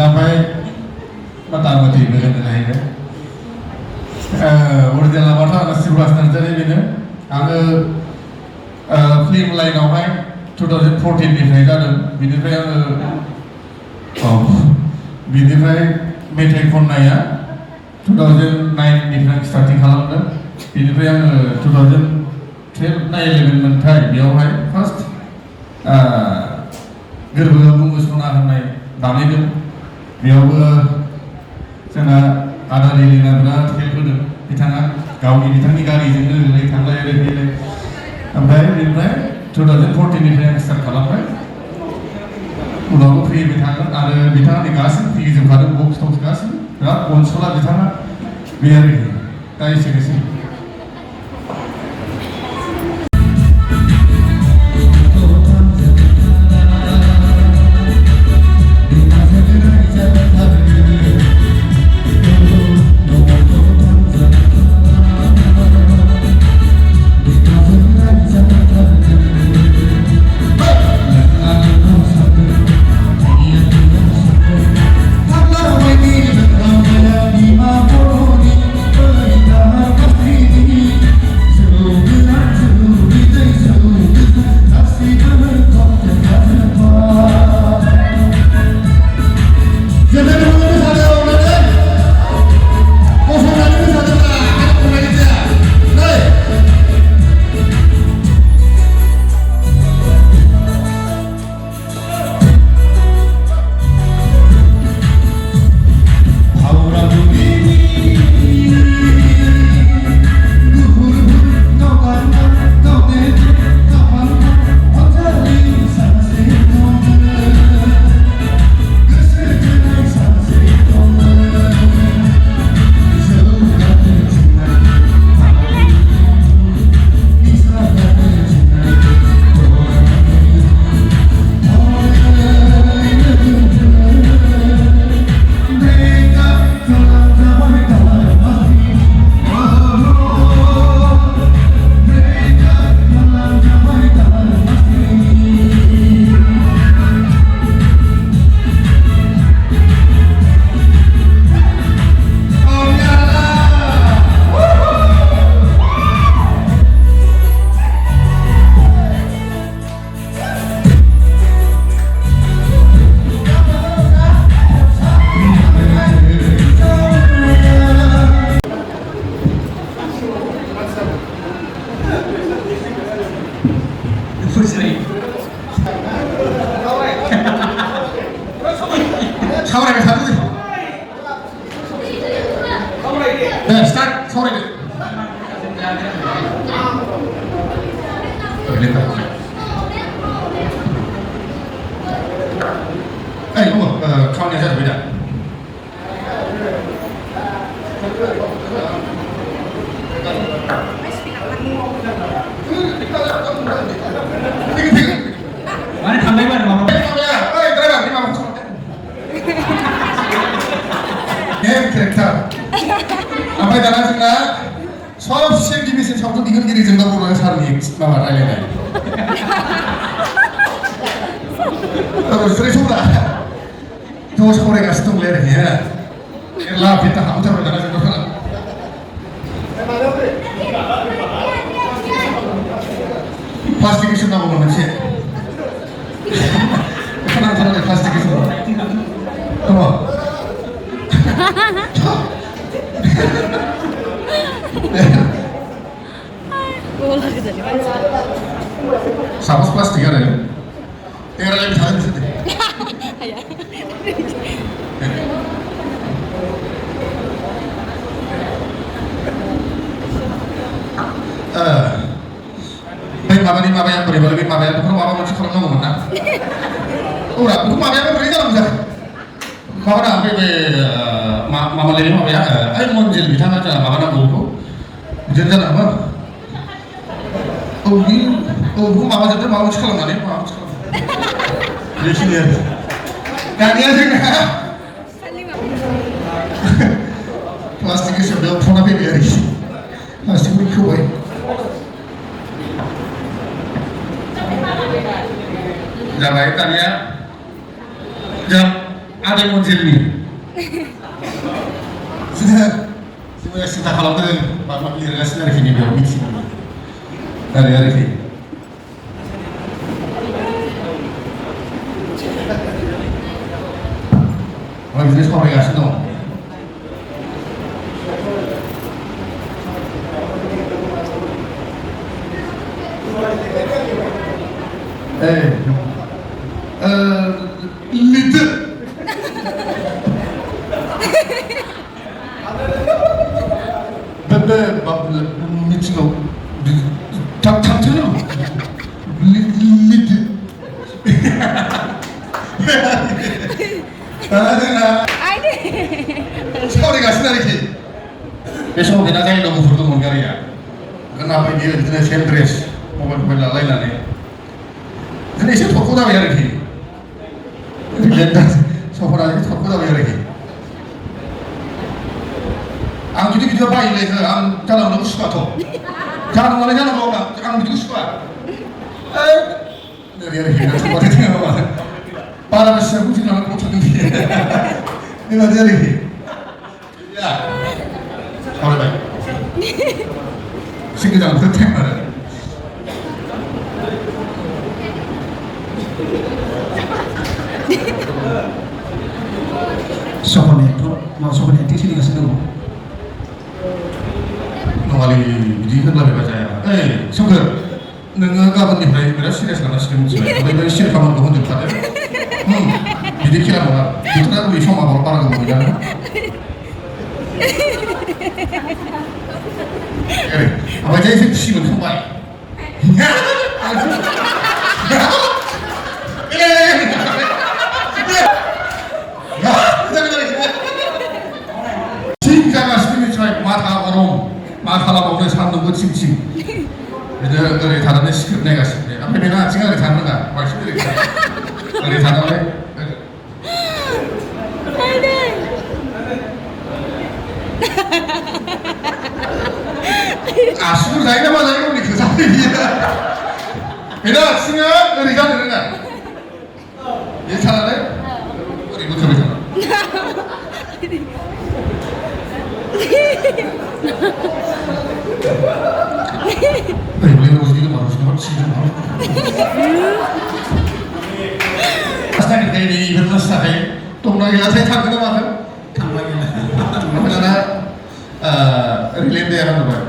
ओमफ्राय मता मति बेनो जाहैबाय अरिजिनेल नामाथ' आङो शिवराज नार्जारि बेनो आङो फिल्म लाइनावहाय 2014 निफ्राय जादों बिनिफ्राय आङो बिनिफ्राय मेथाइ खननाया 2009 निफ्राय स्टार्टिं खालामदों बिनिफ्राय आङो 2012 ना 11 मोनथाय बेयावहाय फार्स्ट गोरबोआव बुङो सना होननाय बानायदों बेयावबो जोंना आदा लिलिना बिराद हेल्प होदों बिथाङा बिथांनि गारिजोंनो ओरै थांलाय ओरै फैलाय ओमफ्राय बेनिफ्राय 2014 निफ्राय आं स्टार्ट खालामबाय उनावबो फैबाय थागोन आरो बिथाङा गासिबो फैजोबखादों बक्स टक्स गासिबो बिराद अनसुला बिथाङा बे आरोखि दा एसेनोसै Start, sorry. Hey, come on, count your head with that. Mana tambah mana mama? Hey, driver, ni mama. Game character. ओमफ्राय दाना जोंना सबसे गिबिसिन सावथुन दिहुनगिरि जोंना बर' सारनि माबा रायलायनाय बिसोरो सौरा थ' सावरायगासिनो दंलै आरोखि एरला फिथा हाबथारबाय दाना जोंना प्लास्टिकेसन नांगौमोन मोनसे बेखौ नांथारनांगौ प्लास्टिकेसन Sampah plastik ada ya? Tinggal lagi jalan di sini. Baik mama yang beri balik mama yang bukan mama masih kalau ngomong mana? Udah, bukan mama yang beri jalan bisa. Mama dah mama lagi mama ya, ayo monjil bisa aja mama nak buku. Jalan apa? buku mama jadi mama masih kalau nggak mama masih kalau. Di sini ya. Kali aja kan? Plastiknya sudah pernah beli plastik mikrowev. Jangan tanya jam आदै मन्जिलनि जोङो सिन्था खालामदों माबा लिरगासिनो आरोखि नैबेयाव मिथिनो ओरै आरोखि बिदिनो सावरायगासिनो दं लिरदो बे मिथिगौ थांथों लिरदो सावरायगासिनो आरोखि बे समाव बेना जाय लोगोफोर दंमोन गारिया नाफाय बियो बिदिनो सेम ड्रेस मबाइल लालायनानै बिदिनो एसे थरख' जाबाय आरोखि सफरा एसे थरख' जाबाय आरोखि आं जुदि बिदिबा बायोलै आं जानांगौ सुखुवाथ' जानांगौलाय जानांगौ आं बिदिखौ सुखुवा ओरै आरोखि बारा बेसेबां बुंथिनानै गथ'दों बियो बेबादि आरोखि सावरायबाय एसे गोजां बोथोर टाइम आरो सफरनि एक्टिं सोलिगासिनो दङ नङालै बिदि होनलाबायबा जाया सोमखोर नोङो गाबोननिफ्राय बिराद सिरियास लानांसिगोन मिथिबाय ओमफ्राय बै सिरि खामानिखौ होनजोबखादो बिदि खेला नङा बोथोरा बै समा बारा गोबाव गैला ओमफ्राय जे एसे खुसि मोनखांबाय थिग जागासिनो मिथिबाय माथा गरम मा खालामबावनो सान्दुंबो थिं थिं बिदिनो ओरै थानानै स्क्रिप्ट नायगासिनो ओमफ्राय बेना आथिङा ओरै थानो रोङा बांसिन ओरै थानानै आसिखौ जायो ना मा जायो उननि खोथा बेना आथिङा ओरै जानो रोङा बे थानानै ओरै बोथोरबाय थाना दंना गैयाथाय थांगोन ना मागोन थांना गैला ओमफ्राय दाना रिलेन्ट देया होनबाय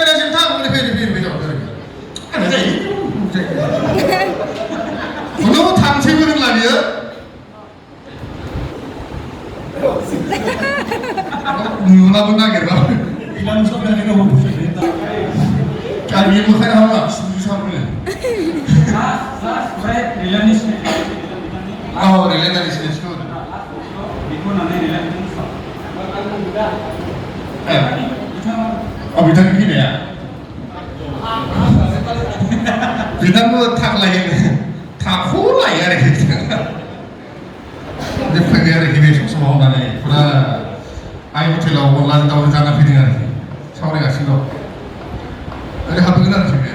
राजिम थां फैदो जाबाय खुनु थांसैबो रोंला बियो नुलाबो नागिरबाबो आरो बियो मोखाय हामा सामोनो रिलेन्टनि सिनेसखौ बिथांनि फैनाया बिथांबो थाखलायो थाख'लायो आरोखि फैबाय आरोखि बे समाव होननानै फुरा आइ हटेलाव अनलाजों दाउजों जाना फैदों आरोखि सावरायगासिनो दं ओरै हाबगोन आरोखि बे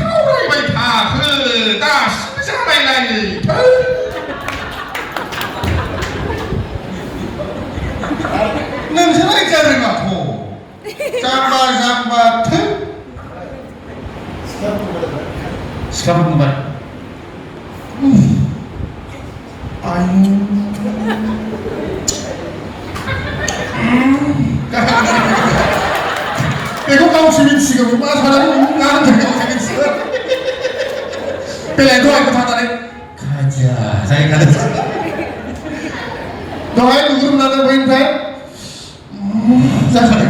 सावरायबाय थाखो दासिमबो जालायलायो नोंसोर जादों माथ' जाम्बा सिख्लाफोर नुबाय बेखौ गावसो मिथिगौ मा सानानै गावसो मिथिगौ बेलायथ' आंखौ थानानै खाजिया जायगायाव दहाय नुग्रोमनानै बैनिफ्राय जाखादों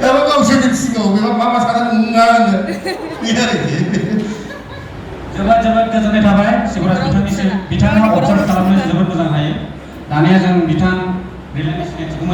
एबा गावसो मिथिगौ बेबा मा सानानै नङा होनो बे आरोखि जोबोद गोजोननाय थाबाय शिबराज बिथांनिसिम बिथाङा अबजार्भ खालामनो जोबोद मोजां हायो दानिया जों बिथां रिलेन्टनि सिनायथिखौ मोजां